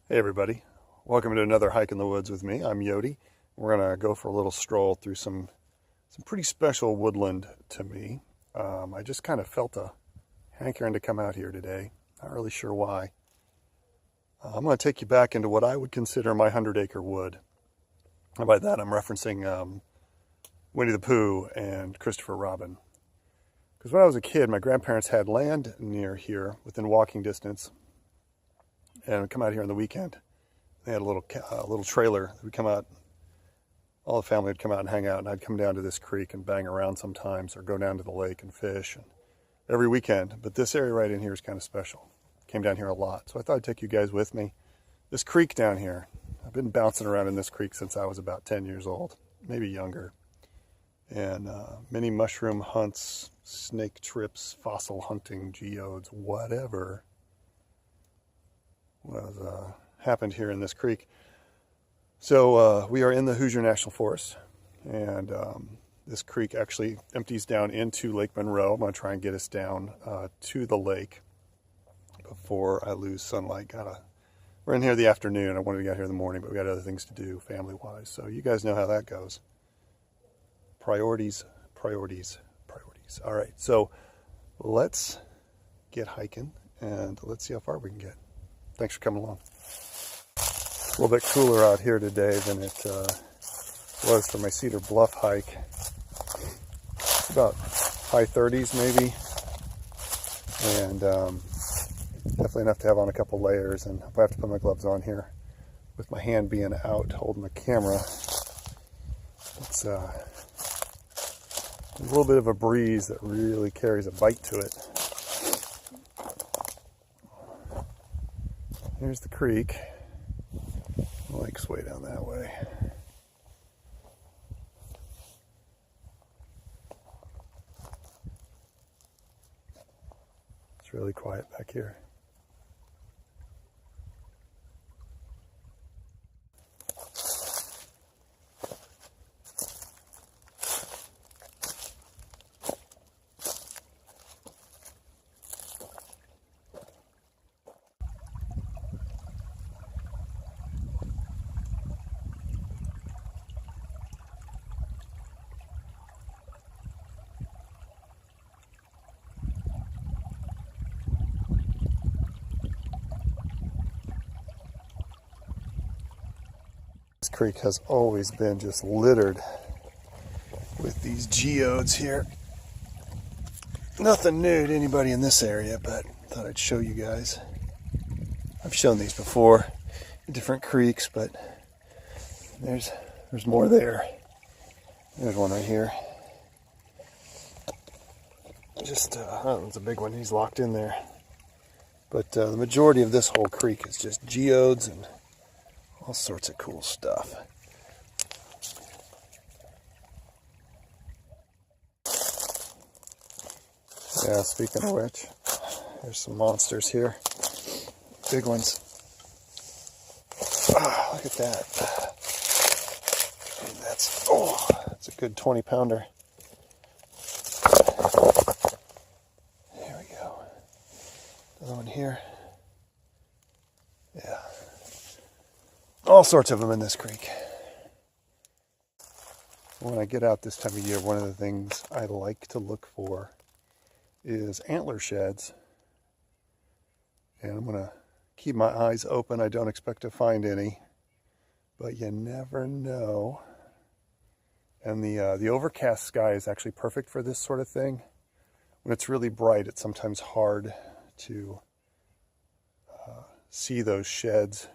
Hey everybody, welcome to another hike in the woods with me. I'm Yote. We're gonna go for a little stroll through some pretty special woodland to me. I just kind of felt a hankering to come out here today. Not really sure why. I'm gonna take you back into what I would consider my 100-acre wood. And by that I'm referencing Winnie the Pooh and Christopher Robin. Because when I was a kid, my grandparents had land near here within walking distance. And I'd come out here on the weekend. They had a little trailer. We'd come out, all the family would come out and hang out, and I'd come down to this creek and bang around sometimes, or go down to the lake and fish, and every weekend. But this area right in here is kind of special. Came down here a lot, so I thought I'd take you guys with me. This creek down here, I've been bouncing around in this creek since I was about 10 years old, maybe younger. And many mushroom hunts, snake trips, fossil hunting, geodes, whatever was happened here in this creek. So we are in the Hoosier National Forest, and this creek actually empties down into Lake Monroe. I'm going to try and get us down to the lake before I lose sunlight. We're in here the afternoon. I wanted to get here in the morning, but we got other things to do family-wise. So you guys know how that goes. Priorities, priorities, priorities. All right, so let's get hiking, and let's see how far we can get. Thanks for coming along. It's a little bit cooler out here today than it was for my Cedar Bluff hike. It's about high 30s maybe, and definitely enough to have on a couple layers. And if I have to put my gloves on here, with my hand being out holding the camera, it's a little bit of a breeze that really carries a bite to it. Here's the creek. The lake's way down that way. It's really quiet back here. This creek has always been just littered with these geodes here. Nothing new to anybody in this area, but thought I'd show you guys. I've shown these before in different creeks, but there's more there. There's one right here. Just, oh, it's a big one. He's locked in there. But the majority of this whole creek is just geodes and all sorts of cool stuff. Yeah, speaking of which, there's some monsters here. Big ones. Oh, look at that. And that's a good 20-pounder. There we go. Another one here. Yeah. All sorts of them in this creek. When I get out this time of year, one of the things I like to look for is antler sheds. And I'm going to keep my eyes open. I don't expect to find any, but you never know. And the overcast sky is actually perfect for this sort of thing. When it's really bright, it's sometimes hard to see those sheds.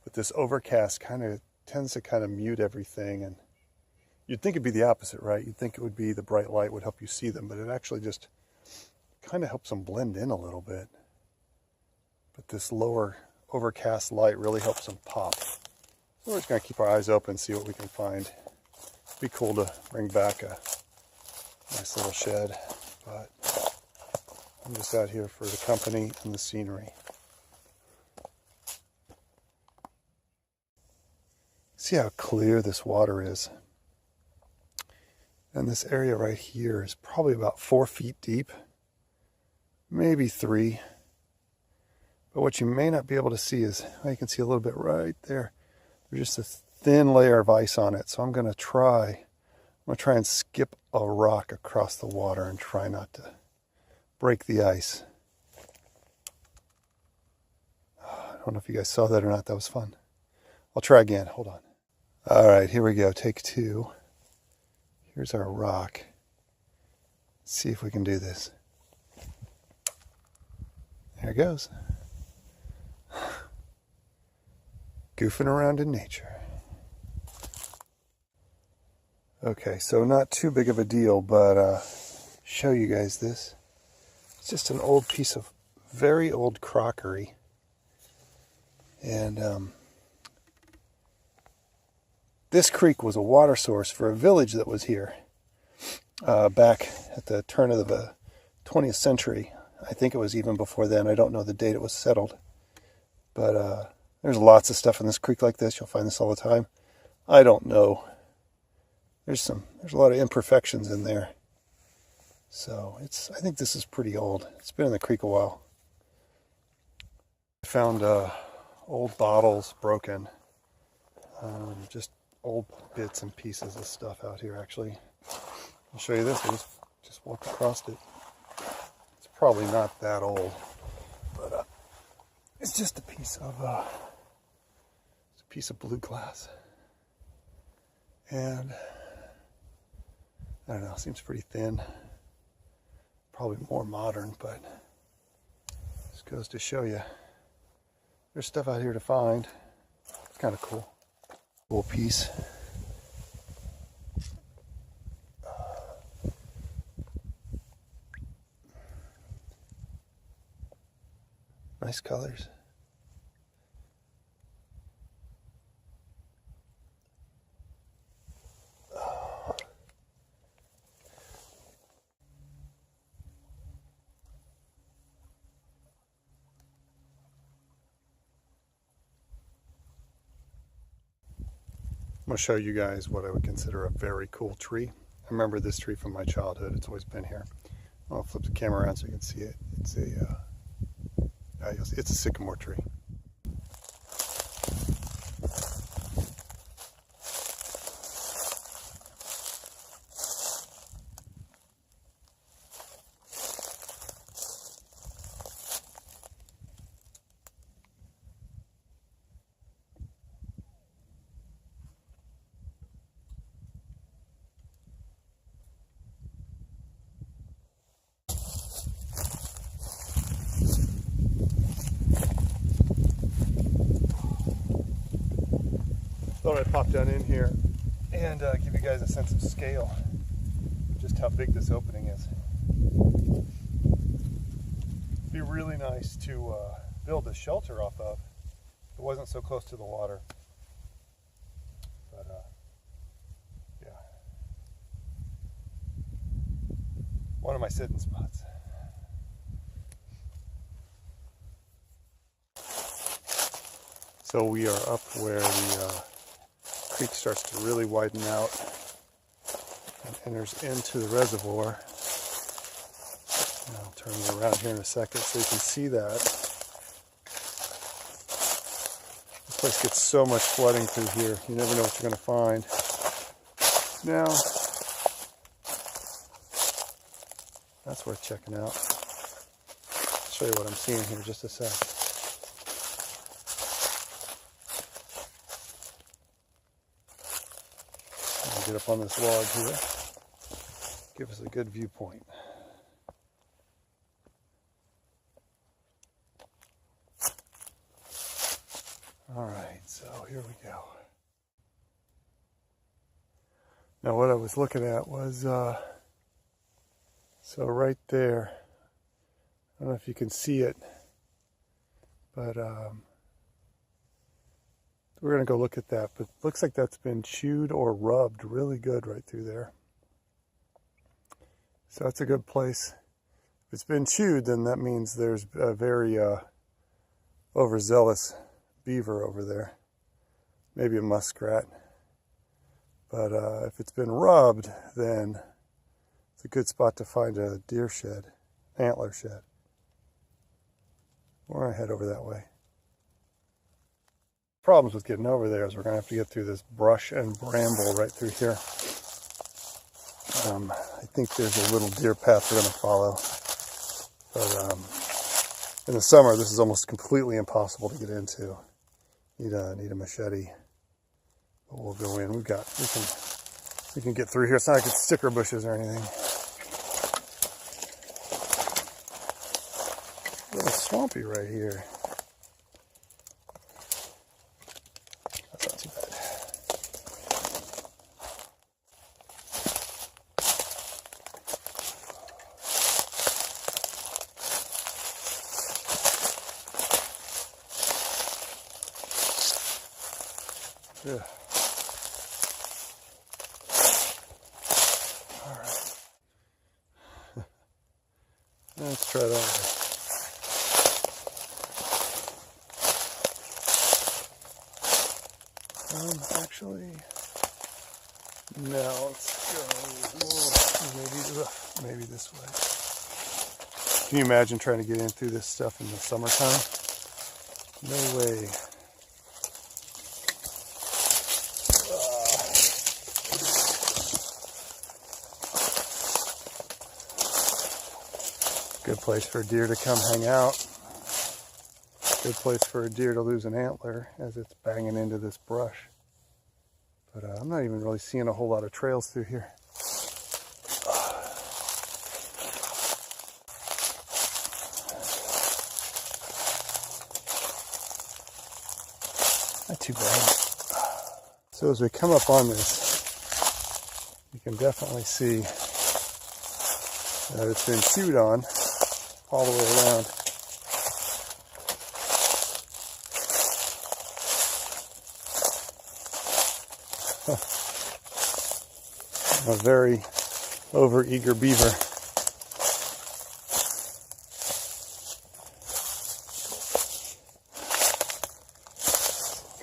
But this overcast kind of tends to kind of mute everything, and you'd think it'd be the opposite, right? You'd think it would be the bright light would help you see them, but it actually just kind of helps them blend in a little bit. But this lower overcast light really helps them pop. So we're just going to keep our eyes open and see what we can find. It'd be cool to bring back a nice little shed, but I'm just out here for the company and the scenery. See how clear this water is. And this area right here is probably about 4 feet deep, maybe 3. But what you may not be able to see is, well, you can see a little bit right there. There's just a thin layer of ice on it. So I'm going to try and skip a rock across the water and try not to break the ice. I don't know if you guys saw that or not. That was fun. I'll try again. Hold on. All right, here we go. Take two. Here's our rock. Let's see if we can do this. There it goes. Goofing around in nature. Okay, so not too big of a deal, but show you guys this. It's just an old piece of very old crockery. And this creek was a water source for a village that was here back at the turn of the 20th century. I think it was even before then. I don't know the date it was settled. But there's lots of stuff in this creek like this. You'll find this all the time. I don't know. There's a lot of imperfections in there. So I think this is pretty old. It's been in the creek a while. I found old bottles broken. Just old bits and pieces of stuff out here, actually. I'll show you this. I just walked across it. It's probably not that old, but it's just a piece of blue glass. And I don't know, seems pretty thin. Probably more modern, but this goes to show you there's stuff out here to find. It's kind of cool. Cool piece. Nice colors. I'm going to show you guys what I would consider a very cool tree. I remember this tree from my childhood. It's always been here. I'll flip the camera around so you can see it. It's a sycamore tree. Thought I'd pop down in here and give you guys a sense of scale, just how big this opening is. It'd be really nice to build a shelter off of if it wasn't so close to the water. But yeah, one of my sitting spots. So we are up where the creek starts to really widen out and enters into the reservoir. And I'll turn you around here in a second so you can see that. This place gets so much flooding through here, you never know what you're going to find. Now, that's worth checking out. I'll show you what I'm seeing here in just a sec. Get up on this log here, give us a good viewpoint. All right, so here we go. Now what I was looking at was, so right there, I don't know if you can see it, but we're going to go look at that, but it looks like that's been chewed or rubbed really good right through there. So that's a good place. If it's been chewed, then that means there's a very overzealous beaver over there. Maybe a muskrat. But if it's been rubbed, then it's a good spot to find a deer shed, antler shed. We're going to head over that way. Problems with getting over there is we're going to have to get through this brush and bramble right through here. I think there's a little deer path we're going to follow. But in the summer, this is almost completely impossible to get into. Need a machete. But we'll go in. We can get through here. It's not like it's sticker bushes or anything. A little swampy right here. That's not too bad. Yeah. All right. Let's try that. Actually, now let's go. Maybe this way. Can you imagine trying to get in through this stuff in the summertime? No way. Good place for a deer to come hang out. Good place for a deer to lose an antler as it's banging into this brush. But I'm not even really seeing a whole lot of trails through here. Not too bad. So as we come up on this, you can definitely see that it's been chewed on all the way around. A very overeager beaver.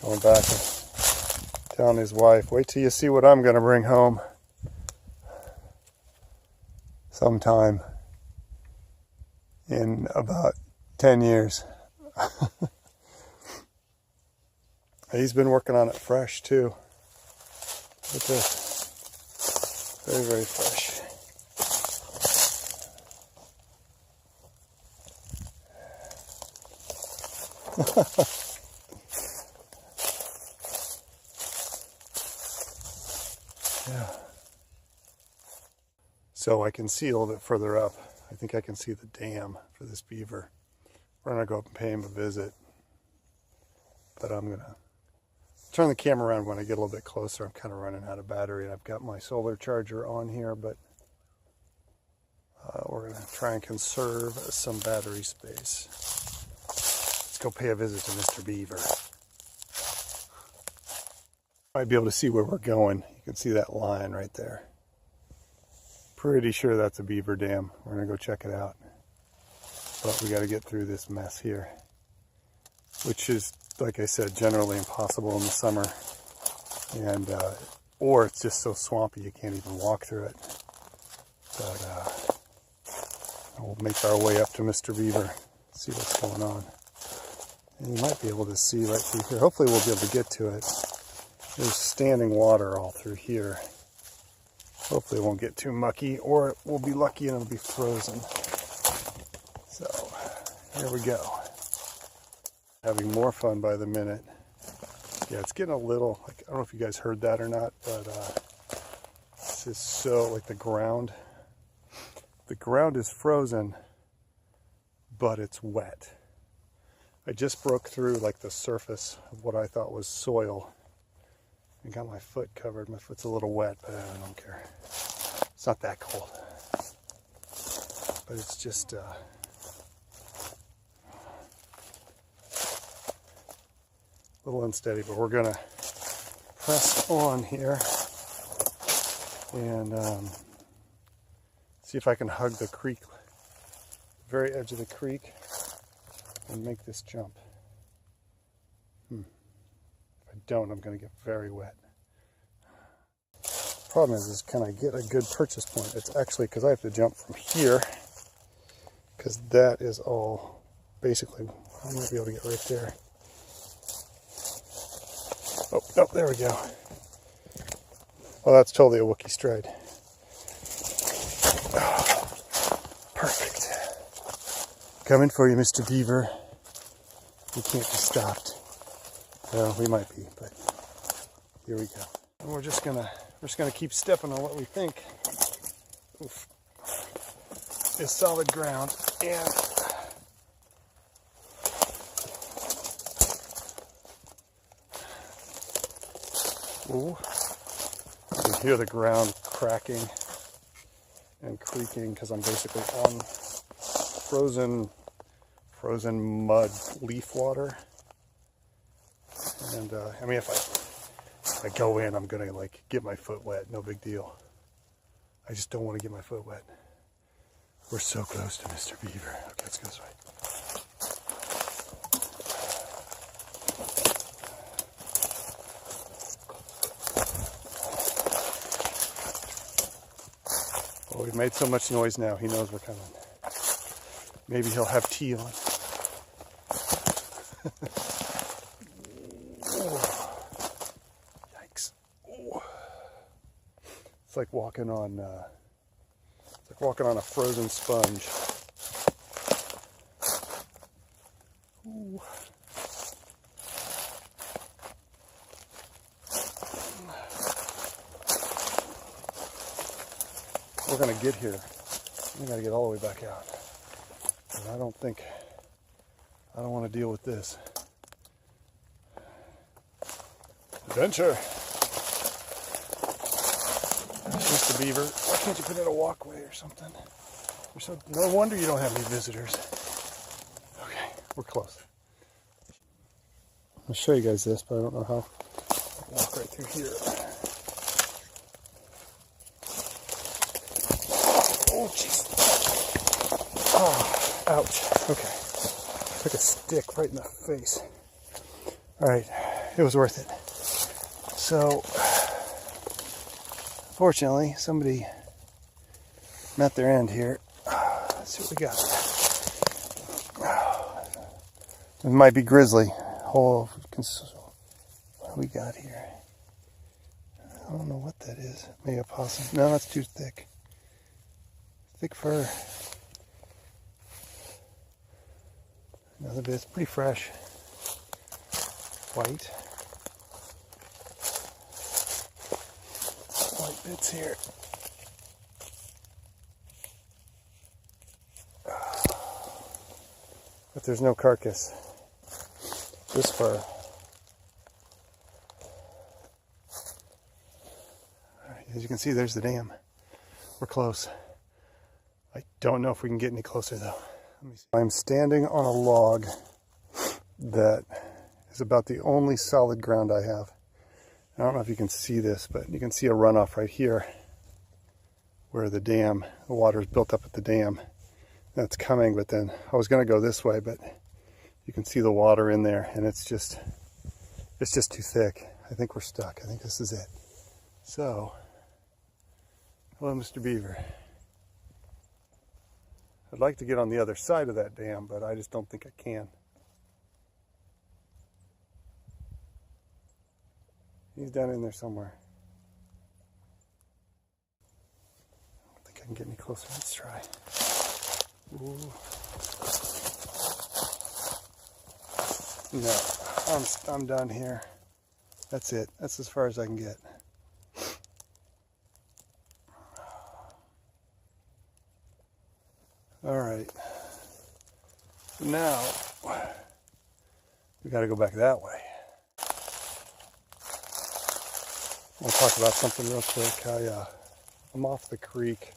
Going back and telling his wife, wait till you see what I'm going to bring home sometime in about 10 years. He's been working on it fresh too. Look at this. Very, very fresh. Yeah. So I can see a little bit further up. I think I can see the dam for this beaver. We're going to go up and pay him a visit. But I'm going to turn the camera around when I get a little bit closer. I'm kind of running out of battery, and I've got my solar charger on here, but we're going to try and conserve some battery space. Let's go pay a visit to Mr. Beaver. Might be able to see where we're going. You can see that line right there. Pretty sure that's a beaver dam. We're going to go check it out. But we got to get through this mess here, which is, like I said, generally impossible in the summer, and or it's just so swampy you can't even walk through it. But we'll make our way up to Mr. Beaver, see what's going on. And you might be able to see right through here. Hopefully we'll be able to get to it. There's standing water all through here. Hopefully it won't get too mucky, or we'll be lucky and it'll be frozen. So here we go. Having more fun by the minute. Yeah, it's getting a little, like, I don't know if you guys heard that or not, but this is so, like, the ground is frozen, but it's wet. I just broke through, like, the surface of what I thought was soil and got my foot covered. My foot's a little wet, but I don't care. It's not that cold, but it's just a little unsteady. But we're gonna press on here and see if I can hug the creek, very edge of the creek, and make this jump. If I don't, I'm going to get very wet. Problem is can I get a good purchase point? It's actually, because I have to jump from here, because that is all basically I might be able to get right there. Oh, no, there we go. Well, that's totally a Wookiee stride. Oh, perfect. Coming for you, Mr. Beaver. We can't be stopped. Well, we might be, but here we go. And we're just gonna keep stepping on what we think is solid ground. And ooh, you can hear the ground cracking and creaking because I'm basically on frozen mud leaf water. And I mean, if I go in, I'm gonna like get my foot wet. No big deal. I just don't want to get my foot wet. We're so close to Mr. Beaver. Okay, let's go this way. Oh, we've made so much noise now. He knows we're coming. Maybe he'll have tea on. Yikes! Oh. It's like walking on a frozen sponge. Ooh. We're gonna get here. We gotta get all the way back out. And I don't want to deal with this. Adventure! Mr. Beaver, why can't you put in a walkway or something? No wonder you don't have any visitors. Okay, we're close. I'll show you guys this, but I don't know how. I'll walk right through here. Oh, jeez. Oh, ouch. Okay. Took a stick right in the face. All right, it was worth it. So, fortunately, somebody met their end here. Let's see what we got. It might be grizzly. What do we got here? I don't know what that is. Maybe a possum. No, that's too thick. Thick fur. Another bit. It's pretty fresh. White. White bits here. But there's no carcass. This far. Alright, as you can see, there's the dam. We're close. I don't know if we can get any closer though. Let me see. I'm standing on a log that is about the only solid ground I have. I don't know if you can see this, but you can see a runoff right here where the water is built up at the dam. That's coming, but then I was going to go this way, but you can see the water in there, and it's just too thick. I think we're stuck. I think this is it. So, hello, Mr. Beaver. I'd like to get on the other side of that dam, but I just don't think I can. He's down in there somewhere. I don't think I can get any closer. Let's try. Ooh. No, I'm done here. That's it. That's as far as I can get. All right. Now we got to go back that way. We'll talk about something real quick. I'm off the creek.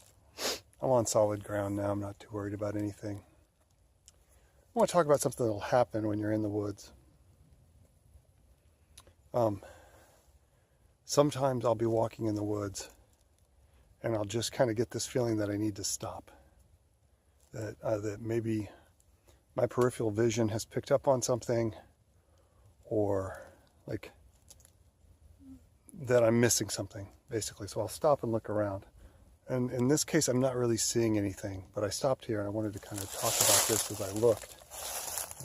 I'm on solid ground now. I'm not too worried about anything. I want to talk about something that'll happen when you're in the woods. Sometimes I'll be walking in the woods and I'll just kind of get this feeling that I need to stop. That maybe my peripheral vision has picked up on something, or like that I'm missing something, basically. So I'll stop and look around. And in this case, I'm not really seeing anything, but I stopped here and I wanted to kind of talk about this as I looked.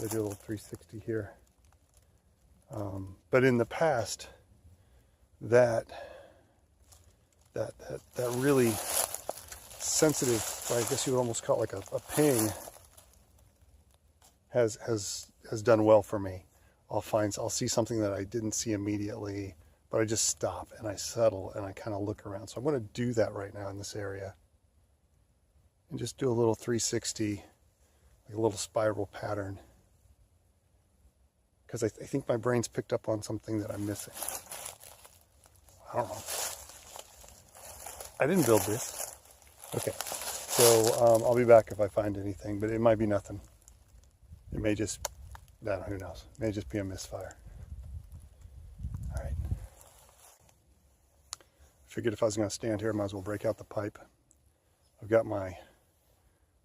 They do a little 360 here. But in the past, that really sensitive, I guess you would almost call it like a ping, has done well for me. I'll see something that I didn't see immediately, but I just stop and I settle and I kind of look around. So I'm going to do that right now in this area and just do a little 360, like a little spiral pattern, because I think my brain's picked up on something that I'm missing. I don't know. I didn't build this. Okay, so I'll be back if I find anything, but it might be nothing. It may just, who knows? It may just be a misfire. All right. Figured if I was going to stand here, I might as well break out the pipe. I've got my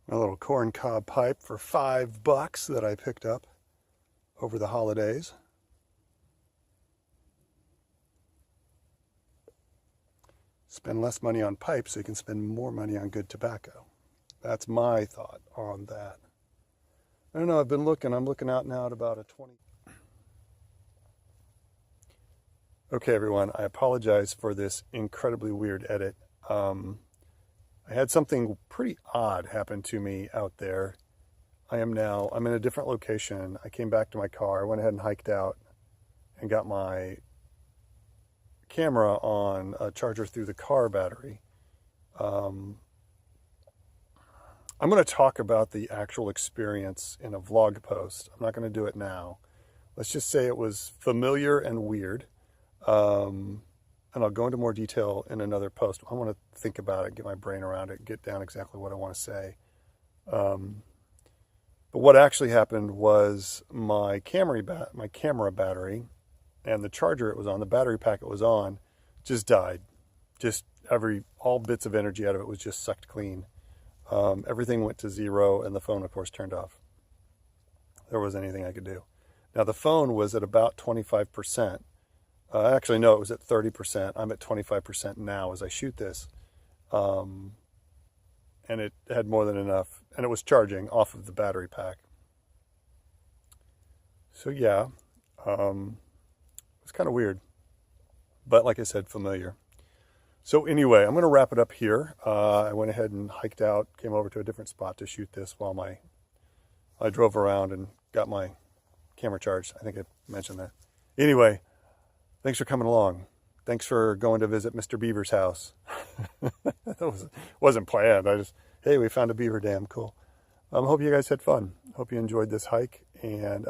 little corn cob pipe for $5 that I picked up over the holidays. Spend less money on pipes so you can spend more money on good tobacco. That's my thought on that. I don't know, I'm looking out now at about a 20. Okay, everyone, I apologize for this incredibly weird edit. I had something pretty odd happen to me out there. I'm in a different location. I came back to my car, I went ahead and hiked out and got my camera on a charger through the car battery. I'm going to talk about the actual experience in a vlog post. I'm not going to do it now. Let's just say it was familiar and weird. And I'll go into more detail in another post. I want to think about it, get my brain around it, get down exactly what I want to say. But what actually happened was my camera battery and the charger it was on, the battery pack it was on, just died. Just all bits of energy out of it was just sucked clean. Everything went to zero, and the phone, of course, turned off. There wasn't anything I could do. Now, the phone was at about 25%. Actually, no, it was at 30%. I'm at 25% now as I shoot this. And it had more than enough, and it was charging off of the battery pack. So, yeah, it was kind of weird. But like I said, familiar. So anyway, I'm going to wrap it up here. I went ahead and hiked out, came over to a different spot to shoot this while I drove around and got my camera charged. I think I mentioned that. Anyway, thanks for coming along. Thanks for going to visit Mr. Beaver's house. That wasn't planned. Hey, we found a beaver dam. Cool. Hope you guys had fun. Hope you enjoyed this hike. And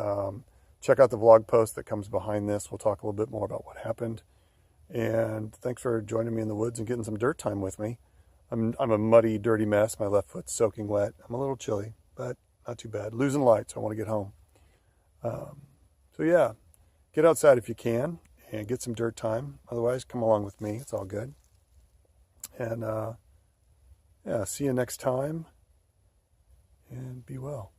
check out the vlog post that comes behind this. We'll talk a little bit more about what happened. And thanks for joining me in the woods and getting some dirt time with me. I'm a muddy, dirty mess. My left foot's soaking wet. I'm a little chilly, but not too bad. Losing light, so I want to get home. So yeah, get outside if you can and get some dirt time. Otherwise, come along with me. It's all good. And yeah, see you next time. And be well.